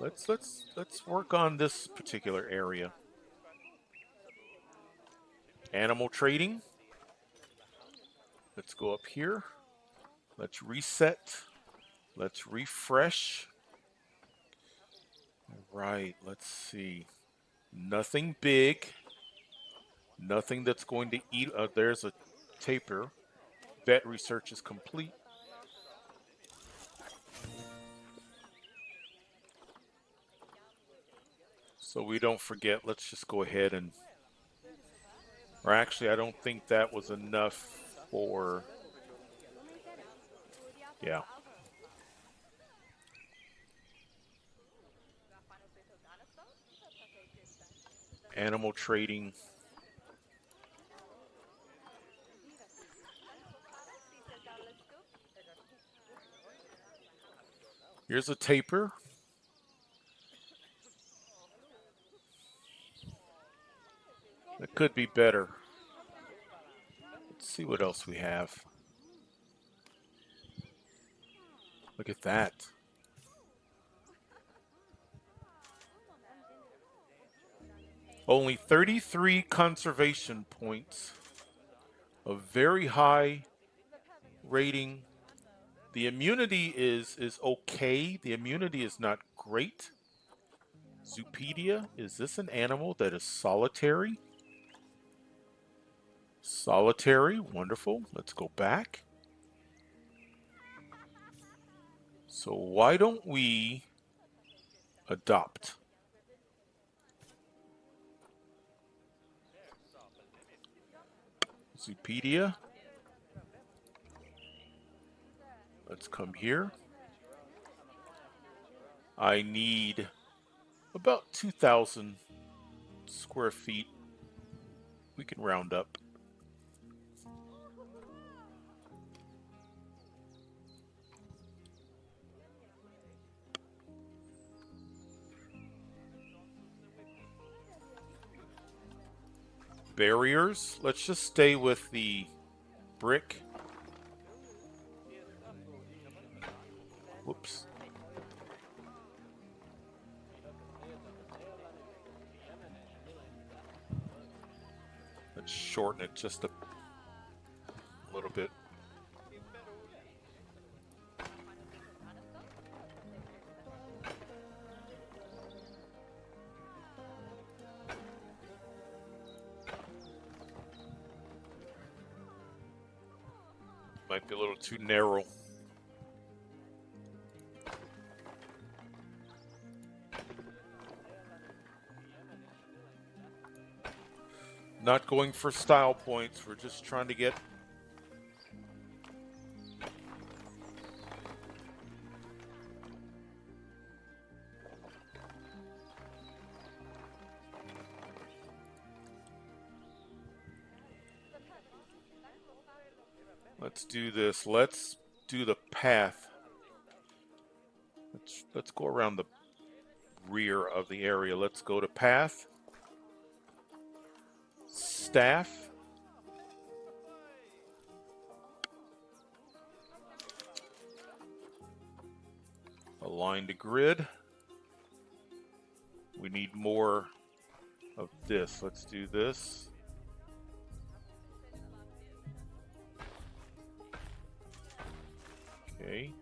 Let's work on this particular area. Animal trading. Let's go up here. Let's reset. Let's refresh. All right, let's see. Nothing big. Nothing that's going to eat. There's a taper. Vet research is complete. So we don't forget, let's just go ahead and, or actually, I don't think that was enough for, yeah. Animal trading. Here's a taper. It could be better. Let's see what else we have. Look at that. Only 33 conservation points. A very high rating. The immunity is okay. The immunity is not great. Zoopedia, is this an animal that is solitary? Solitary, wonderful. Let's go back. So why don't we adopt? Zoopedia. Let's come here. I need about 2,000 square feet. We can round up. Barriers. Let's just stay with the brick. Whoops. Let's shorten it just a little bit. Might be a little too narrow. Not going for style points. We're just trying to get. Let's do this. Let's do the path. Let's go around the rear of the area. Let's go to path. Staff. Align to grid. We need more of this. Let's do this. Okay.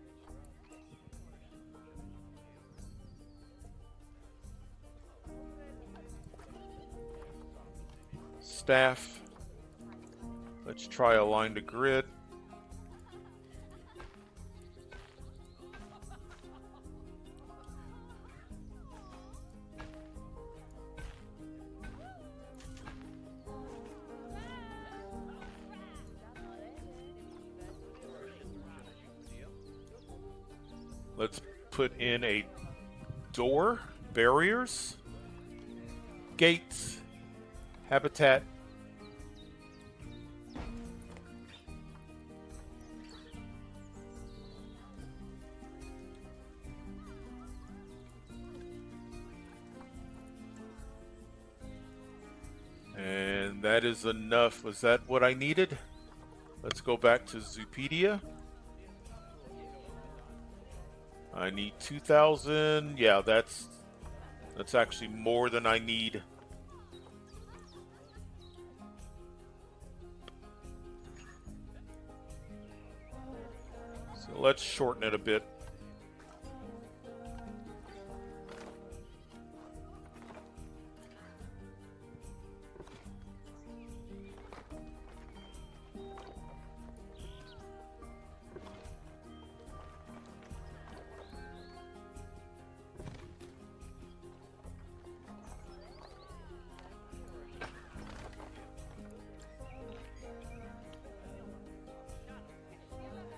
Staff. Let's try align to grid. Let's put in a door, barriers, gates, habitat. And that is enough. Was that what I needed? Let's go back to Zoopedia. I need 2,000. Yeah, that's actually more than I need. So let's shorten it a bit.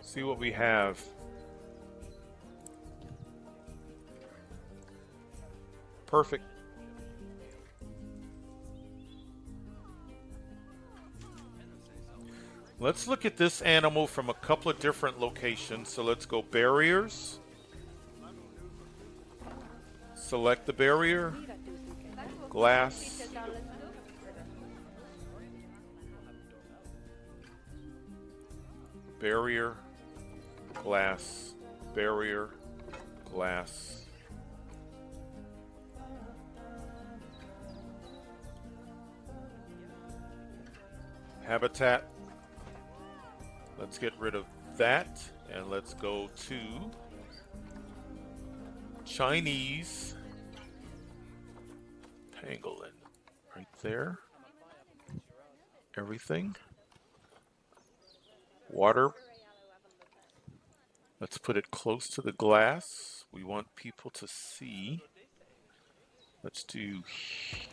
See what we have. Perfect. Let's look at this animal from a couple of different locations. So let's go barriers. Select the barrier. Glass. Barrier. Glass. Barrier. Glass. Habitat. Let's get rid of that and let's go to Chinese pangolin. Right there. Everything. Water. Let's put it close to the glass. We want people to see. Let's do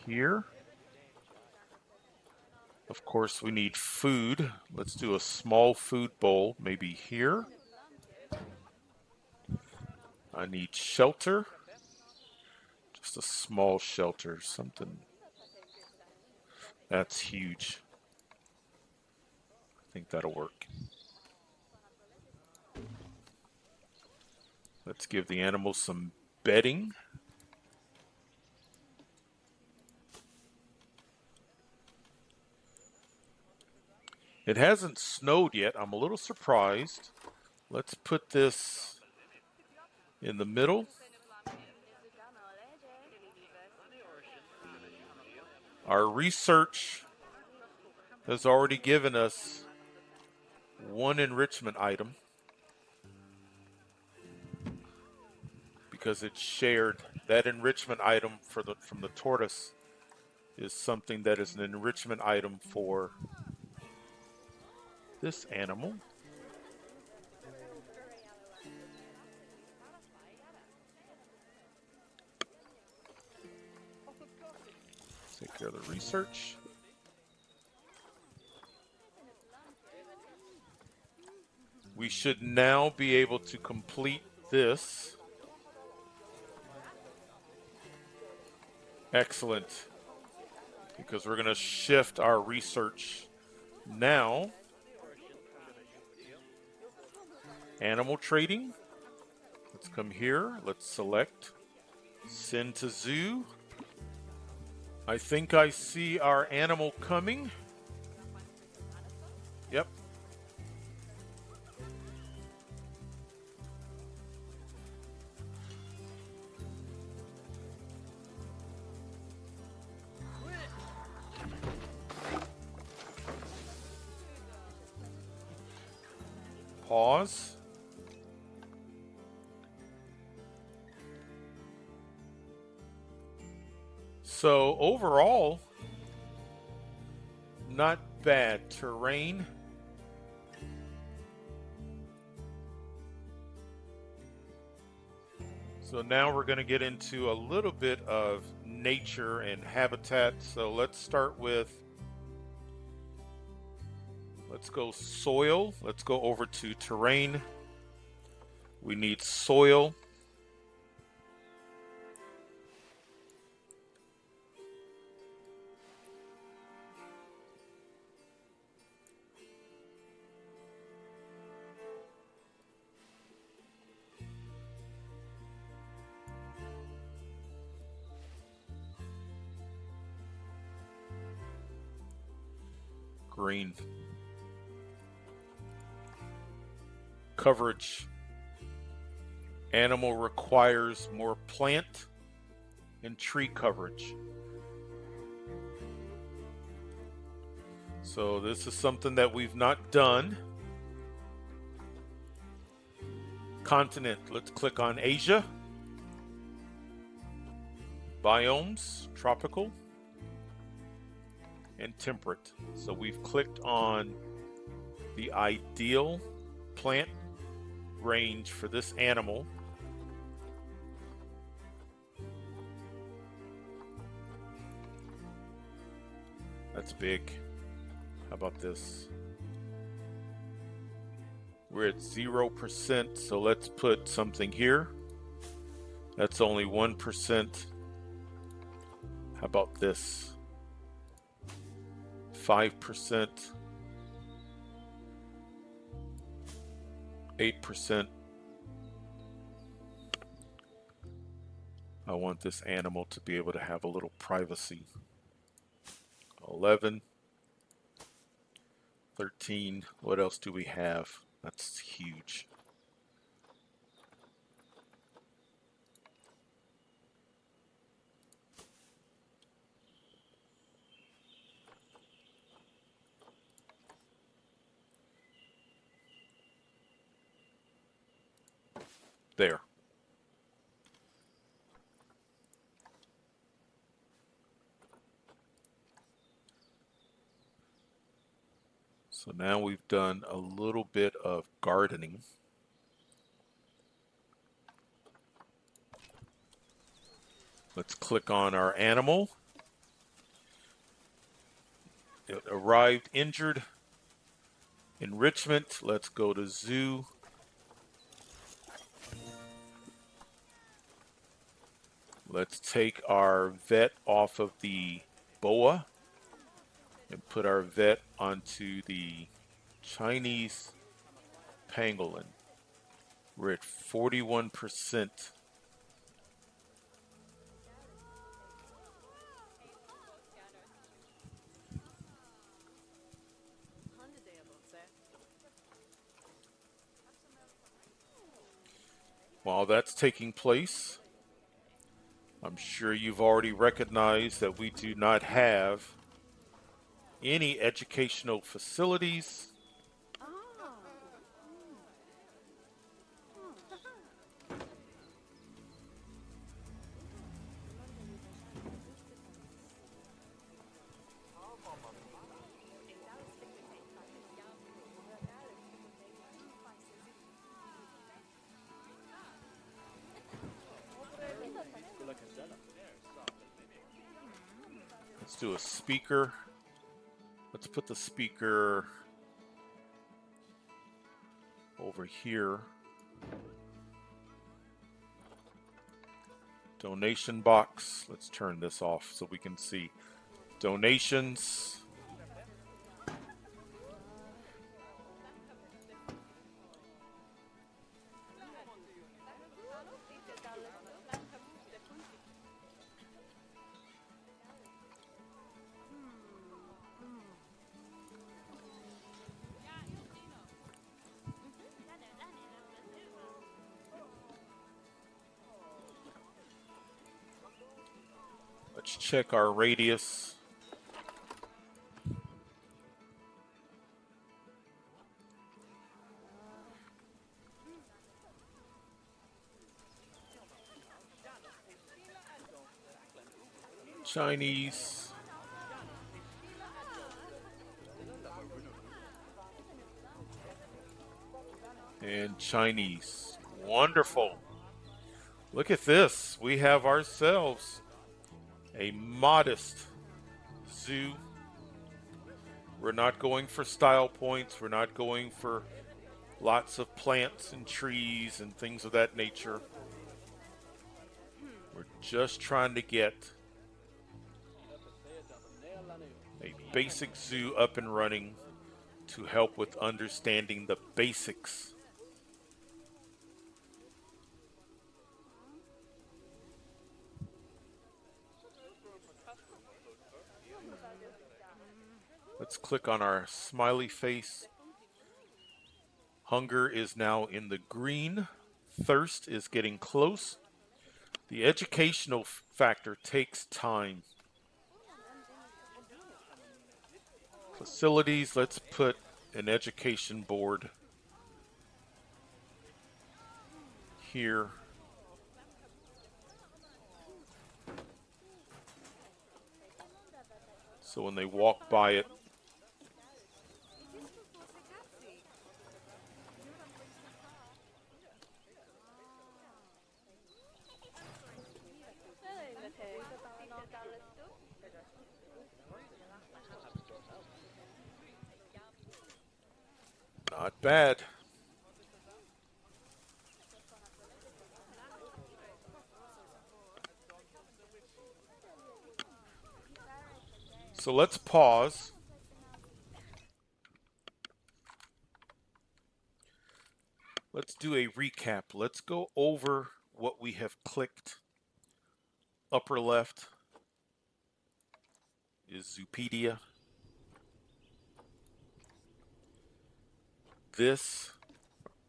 here. Of course, we need food. Let's do a small food bowl, maybe here. I need shelter. Just a small shelter, something. That's huge. I think that'll work. Let's give the animals some bedding. It hasn't snowed yet. I'm a little surprised. Let's put this in the middle. Our research has already given us one enrichment item because it's shared. That enrichment item from the tortoise is something that is an enrichment item for this animal. Take care of the research. We should now be able to complete this. Excellent. Because we're going to shift our research now. Animal trading. Let's come here. Let's select. Send to zoo. I think I see our animal coming. Yep. Pause. So overall, not bad. Terrain. So now we're going to get into a little bit of nature and habitat. So let's start with, let's go soil. Let's go over to terrain. We need soil. Green. Coverage. Animal requires more plant and tree coverage. So this is something that we've not done. Continent, let's click on Asia. Biomes, tropical and temperate. So we've clicked on the ideal plant range for this animal. That's big. How about this? We're at 0%, so let's put something here. That's only 1%. How about this? 5%, 8%. I want this animal to be able to have a little privacy. 11, 13. What else do we have? That's huge. There. So now we've done a little bit of gardening. Let's click on our animal. It arrived injured. Enrichment. Let's go to zoo. Let's take our vet off of the boa and put our vet onto the Chinese pangolin. We're at 41%. While that's taking place, I'm sure you've already recognized that we do not have any educational facilities. Let's do a speaker. Let's put the speaker over here. Donation box. Let's turn this off so we can see donations. Let's check our radius. Chinese. And Chinese. Wonderful. Look at this. We have ourselves a modest zoo. We're not going for style points. We're not going for lots of plants and trees and things of that nature. We're just trying to get a basic zoo up and running to help with understanding the basics. Let's click on our smiley face. Hunger is now in the green thirst is getting close. The educational factor takes time. Facilities, let's put an education board here. So when they walk by it, not bad. So let's pause. Let's do a recap. Let's go over what we have clicked. Upper left is Zoopedia. This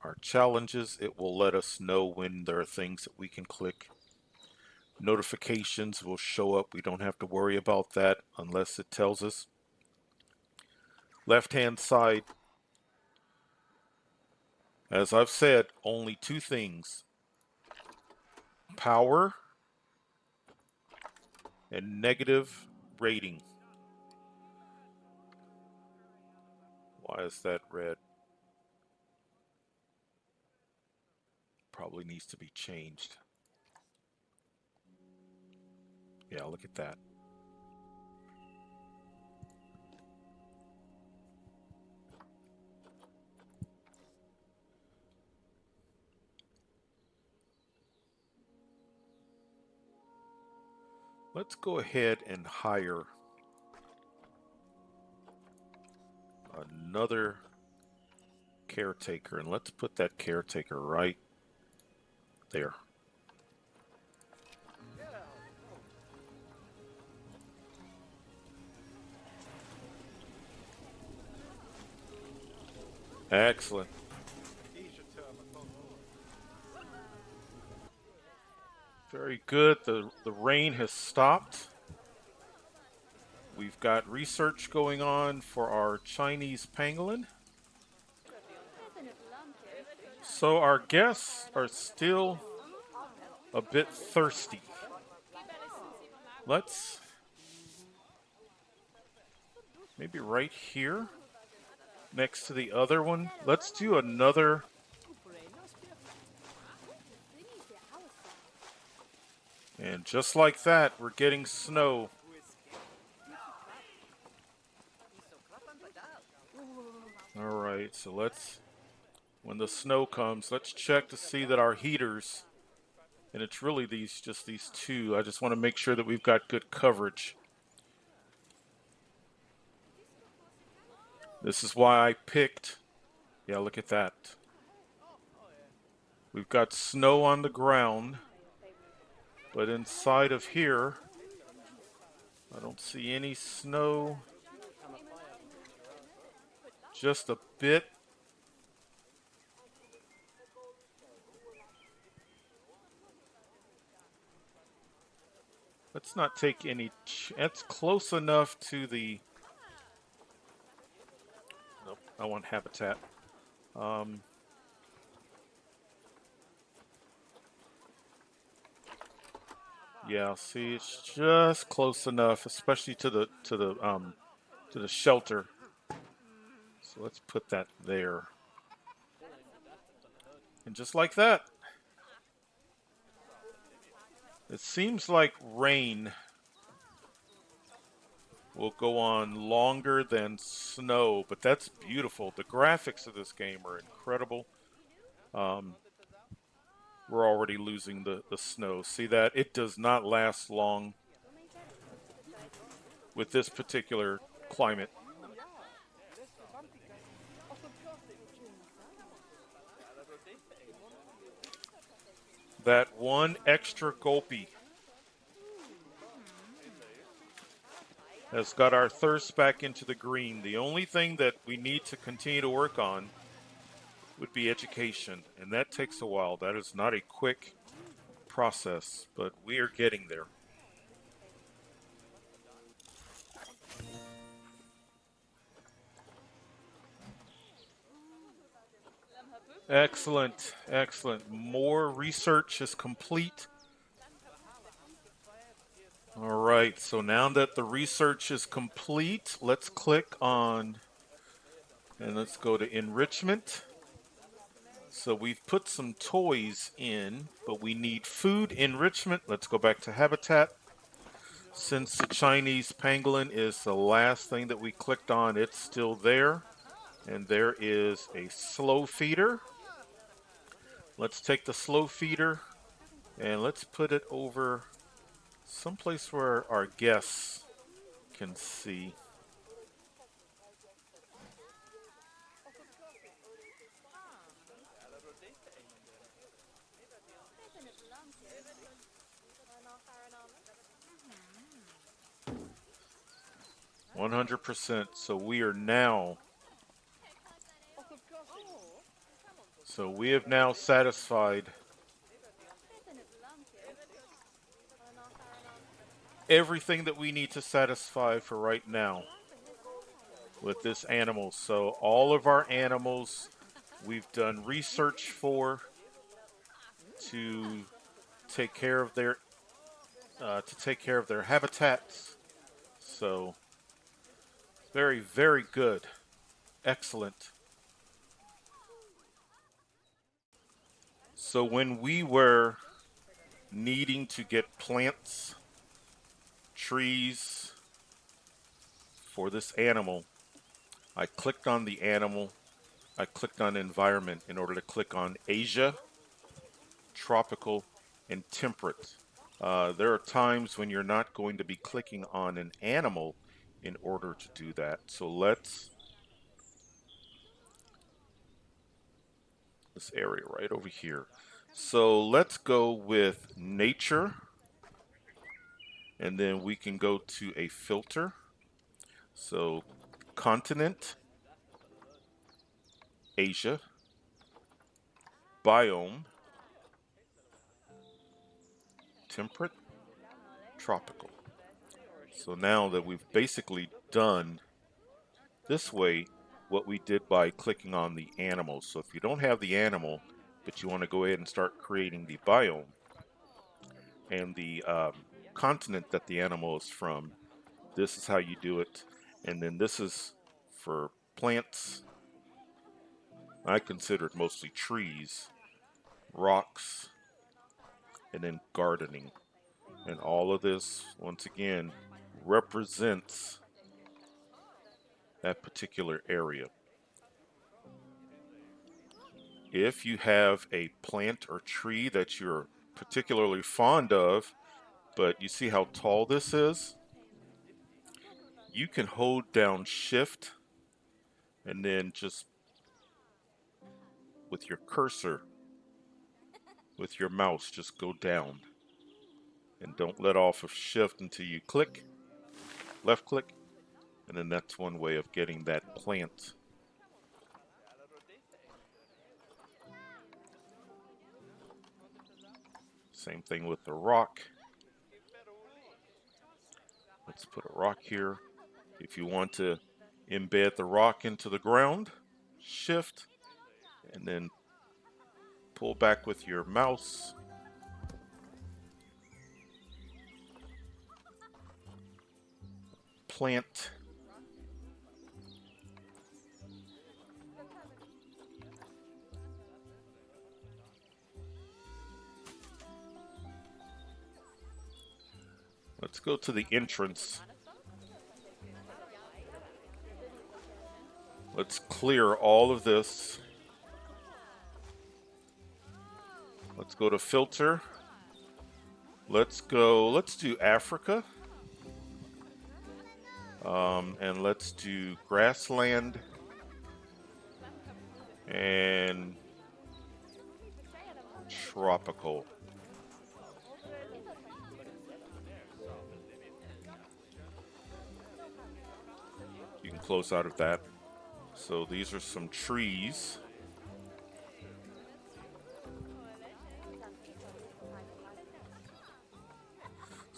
are challenges. It will let us know when there are things that we can click. Notifications will show up. We don't have to worry about that unless it tells us. Left-hand side, as I've said, only two things: power and negative rating. Why is that red? Probably needs to be changed. Yeah, look at that. Let's go ahead and hire another caretaker, and let's put that caretaker right there. Excellent. Very good. The rain has stopped. We've got research going on for our Chinese pangolin. So our guests are still a bit thirsty. Let's maybe right here next to the other one. Let's do another. And just like that, we're getting snow. All right, so let's, when the snow comes, let's check to see that our heaters, and it's really just these two. I just want to make sure that we've got good coverage. This is why I picked, yeah, look at that. We've got snow on the ground, but inside of here, I don't see any snow. Just a bit. Let's not take any. That's close enough to the. Nope, I want habitat. Yeah, see, it's just close enough, especially to the shelter. So let's put that there. And just like that, it seems like rain will go on longer than snow, but that's beautiful. The graphics of this game are incredible. We're already losing the snow. See that? It does not last long with this particular climate. That one extra gulpy has got our thirst back into the green. The only thing that we need to continue to work on would be education, and that takes a while. That is not a quick process, but we are getting there. Excellent, excellent. More research is complete. All right, so now that the research is complete, let's click on and let's go to enrichment. So we've put some toys in, but we need food enrichment. Let's go back to habitat. Since the Chinese pangolin is the last thing that we clicked on, it's still there. And there is a slow feeder. Let's take the slow feeder and let's put it over someplace where our guests can see. Mhm. 100%. So we are now. So we have now satisfied everything that we need to satisfy for right now with this animal. So all of our animals we've done research for to take care of their habitats. So very, very good. Excellent. So when we were needing to get plants, trees for this animal, I clicked on the animal. I clicked on environment in order to click on Asia, tropical, and temperate. There are times when you're not going to be clicking on an animal in order to do that. So let's, this area right over here. So let's go with nature, and then we can go to a filter. So continent, Asia, biome, temperate, tropical. So now that we've basically done this way what we did by clicking on the animal. So if you don't have the animal, but you want to go ahead and start creating the biome and the continent that the animal is from, this is how you do it. And then this is for plants. I consider it mostly trees, rocks, and then gardening. And all of this, once again, represents that particular area. If you have a plant or tree that you're particularly fond of, but you see how tall this is, you can hold down shift and then just with your cursor, with your mouse, just go down and don't let off of shift until you click, left click, and then that's one way of getting that plant. Same thing with the rock. Let's put a rock here. If you want to embed the rock into the ground, shift, and then pull back with your mouse. Plant. Let's go to the entrance. Let's clear all of this. Let's go to filter. Let's do Africa. And let's do grassland and tropical. You can close out of that. So these are some trees.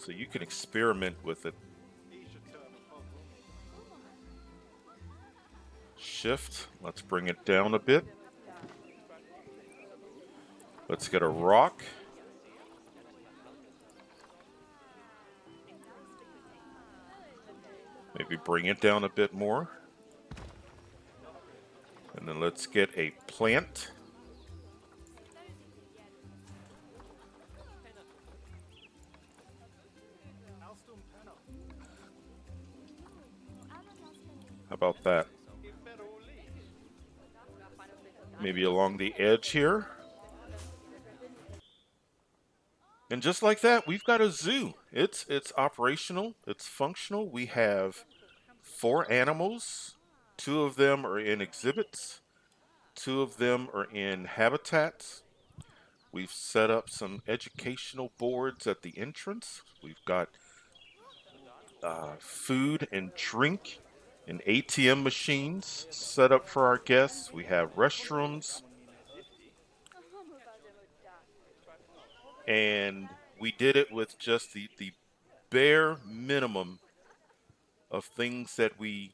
So you can experiment with it. Shift, let's bring it down a bit. Let's get a rock. Maybe bring it down a bit more. And then let's get a plant. How about that? Maybe along the edge here. And just like that, we've got a zoo. It's operational, it's functional. We have 4 animals. 2 of them are in exhibits. 2 of them are in habitats. We've set up some educational boards at the entrance. We've got food and drink and ATM machines set up for our guests. We have restrooms. And we did it with just the bare minimum of things that we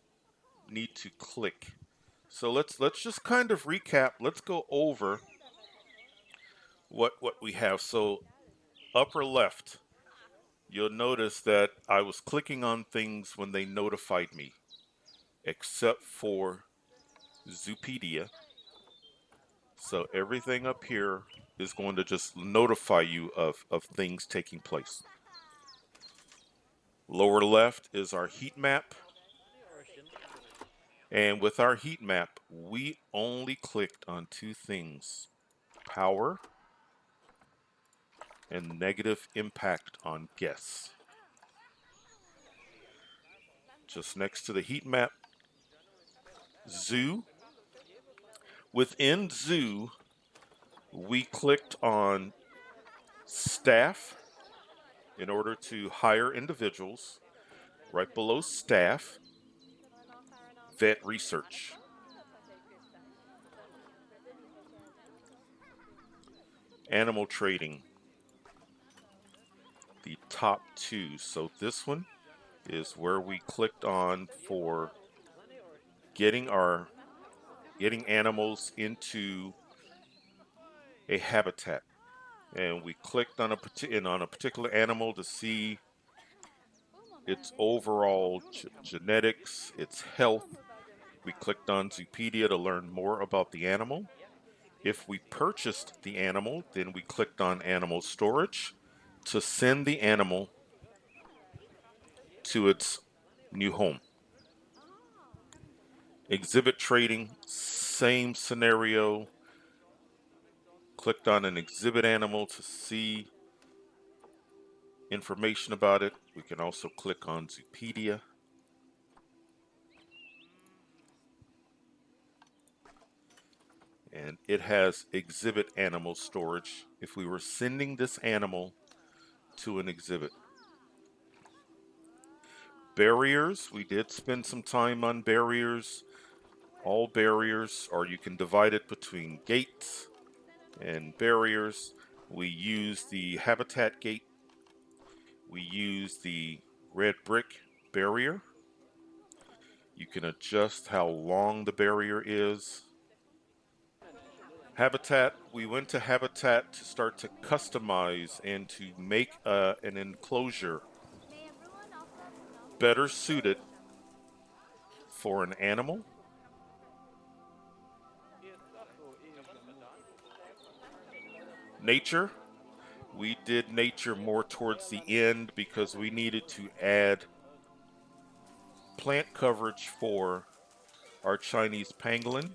need to click. So let's just kind of recap. Let's go over what we have. So upper left, you'll notice that I was clicking on things when they notified me, except for Zoopedia. So everything up here is going to just notify you of things taking place. Lower left is our heat map. And with our heat map, we only clicked on 2 things: power and negative impact on guests. Just next to the heat map, zoo. Within zoo, we clicked on staff in order to hire individuals. Right below staff, vet research. Animal trading, the top 2. So this one is where we clicked on for getting animals into a habitat, and we clicked on a particular animal to see its overall genetics, its health. We clicked on Zoopedia to learn more about the animal. If we purchased the animal, then we clicked on animal storage to send the animal to its new home. Exhibit trading, same scenario. Clicked on an exhibit animal to see information about it. We can also click on Zoopedia. And it has exhibit animal storage if we were sending this animal to an exhibit. Barriers, we did spend some time on barriers. All barriers, or you can divide it between gates and barriers. We use the habitat gate. We use the red brick barrier. You can adjust how long the barrier is. Habitat, we went to Habitat to start to customize and to make an enclosure better suited for an animal. Nature, we did nature more towards the end because we needed to add plant coverage for our Chinese pangolin.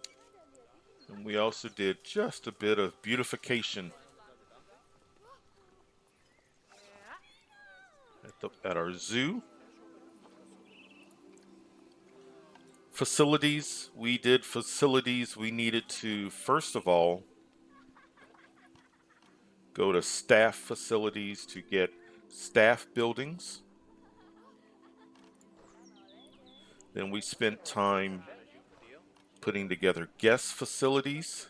And we also did just a bit of beautification at our zoo. Facilities, we did facilities. We needed to, first of all, go to staff facilities to get staff buildings. Then we spent time putting together guest facilities.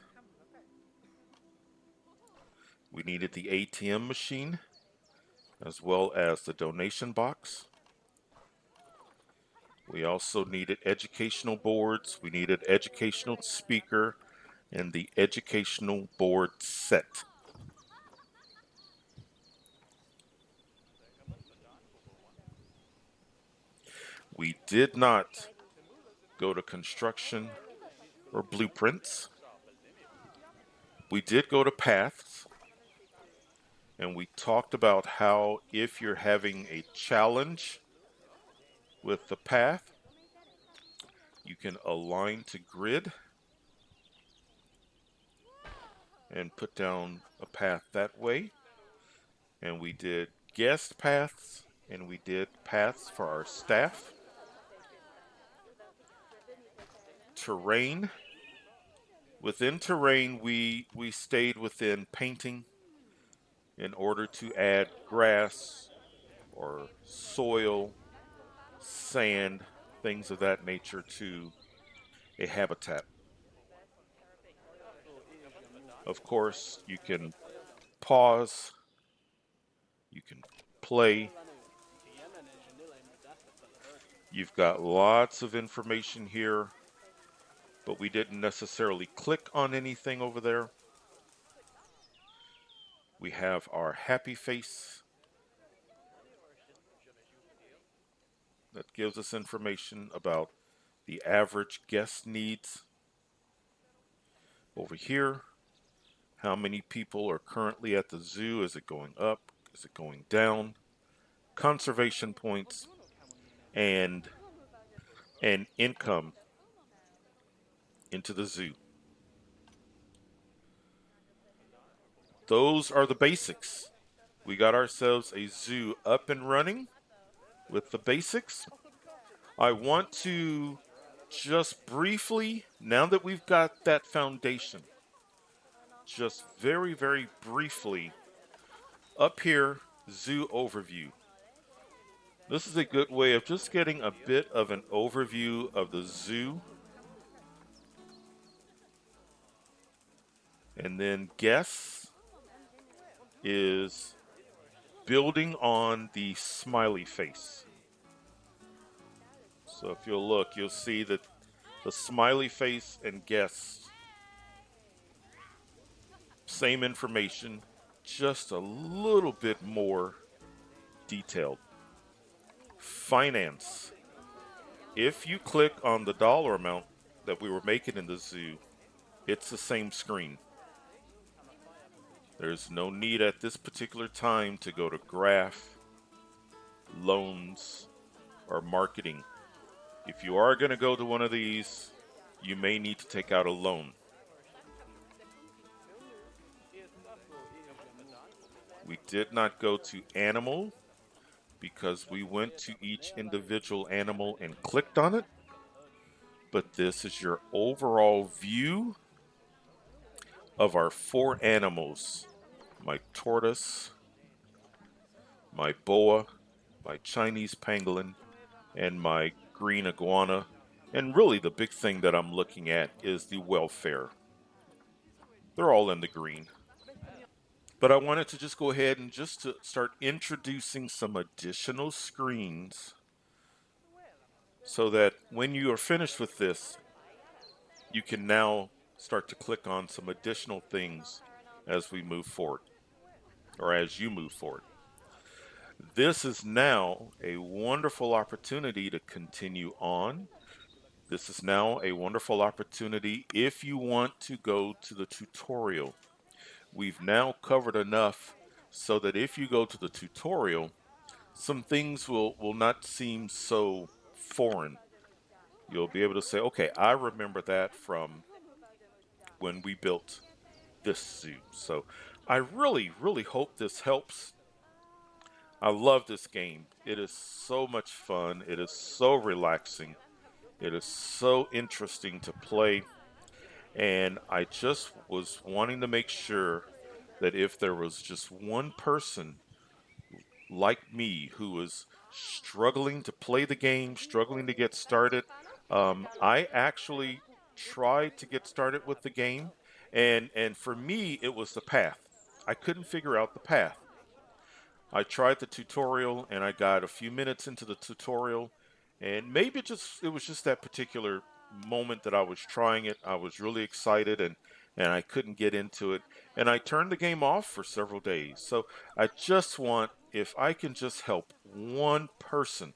We needed the ATM machine. as well as the donation box. We also needed educational boards. We needed educational speaker and the educational board set. We did not go to construction or blueprints. We did go to paths, and we talked about how if you're having a challenge with the path, you can align to grid and put down a path that way. And we did guest paths, and we did paths for our staff. Terrain. Within terrain, we stayed within painting in order to add grass or soil, sand, things of that nature to a habitat. Of course, you can pause, you can play. You've got lots of information here, but we didn't necessarily click on anything over there. We have our happy face that gives us information about the average guest needs. Over here, how many people are currently at the zoo? Is it going up? Is it going down? Conservation points and income into the zoo. Those are the basics. We got ourselves a zoo up and running with the basics. I want to just briefly, now that we've got that foundation, just very, very briefly, up here, zoo overview. This is a good way of just getting a bit of an overview of the zoo. And then guess is building on the smiley face. So if you'll look, you'll see that the smiley face and guess, same information, just a little bit more detailed. Finance. If you click on the dollar amount that we were making in the zoo, it's the same screen. There's no need at this particular time to go to graph, loans, or marketing. If you are going to go to one of these, you may need to take out a loan. We did not go to animal because we went to each individual animal and clicked on it. But this is your overall view of our 4 animals. My tortoise, my boa, my Chinese pangolin, and my green iguana. And really the big thing that I'm looking at is the welfare. They're all in the green. But I wanted to just go ahead and just to start introducing some additional screens so that when you are finished with this, you can now start to click on some additional things as we move forward, or as you move forward. This is now a wonderful opportunity to continue on. This is now a wonderful opportunity if you want to go to the tutorial. We've now covered enough so that if you go to the tutorial, some things will not seem so foreign. You'll be able to say, okay, I remember that from when we built this zoo. So I really, really hope this helps. I love this game. It is so much fun. It is so relaxing. It is so interesting to play. And I just was wanting to make sure that if there was just one person like me who was struggling to play the game, struggling to get started, I actually tried to get started with the game. And for me, it was the path. I couldn't figure out the path. I tried the tutorial and I got a few minutes into the tutorial, and maybe it was just that particular moment that I was trying it. I was really excited and I couldn't get into it, and I turned the game off for several days. So I just want, if I can just help one person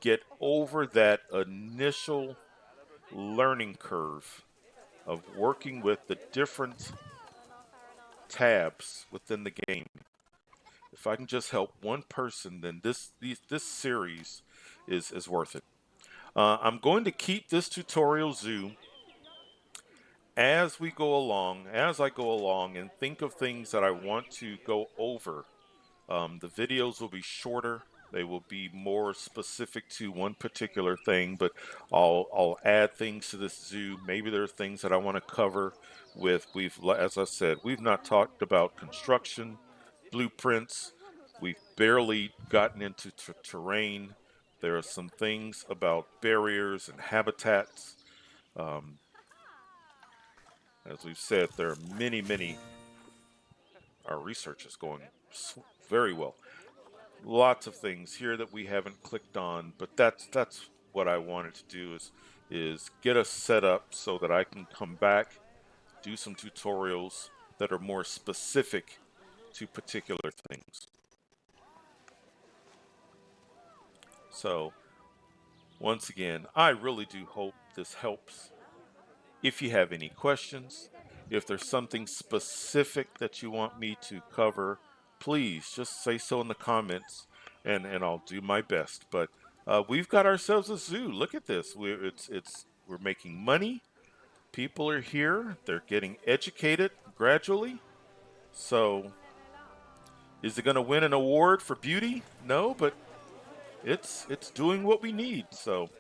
get over that initial learning curve of working with the different tabs within the game. If I can just help one person, then this series is worth it. I'm going to keep this tutorial zoo as we go along, as I go along and think of things that I want to go over. The videos will be shorter. They will be more specific to one particular thing, but I'll add things to this zoo. Maybe there are things that I want to cover with. As I said, we've not talked about construction, blueprints. We've barely gotten into terrain. There are some things about barriers and habitats. Um, as we've said, there are many. Our research is going very well. Lots of things here that we haven't clicked on, but that's what I wanted to do is get us set up so that I can come back, do some tutorials that are more specific to particular things. So once again, I really do hope this helps. If you have any questions, if there's something specific that you want me to cover, please just say so in the comments, and I'll do my best. But we've got ourselves a zoo. Look at this. We're making money. People are here. They're getting educated gradually. So, is it going to win an award for beauty? No, but it's doing what we need. So,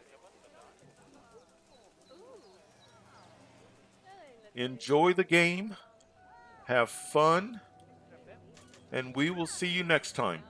enjoy the game. Have fun. And we will see you next time.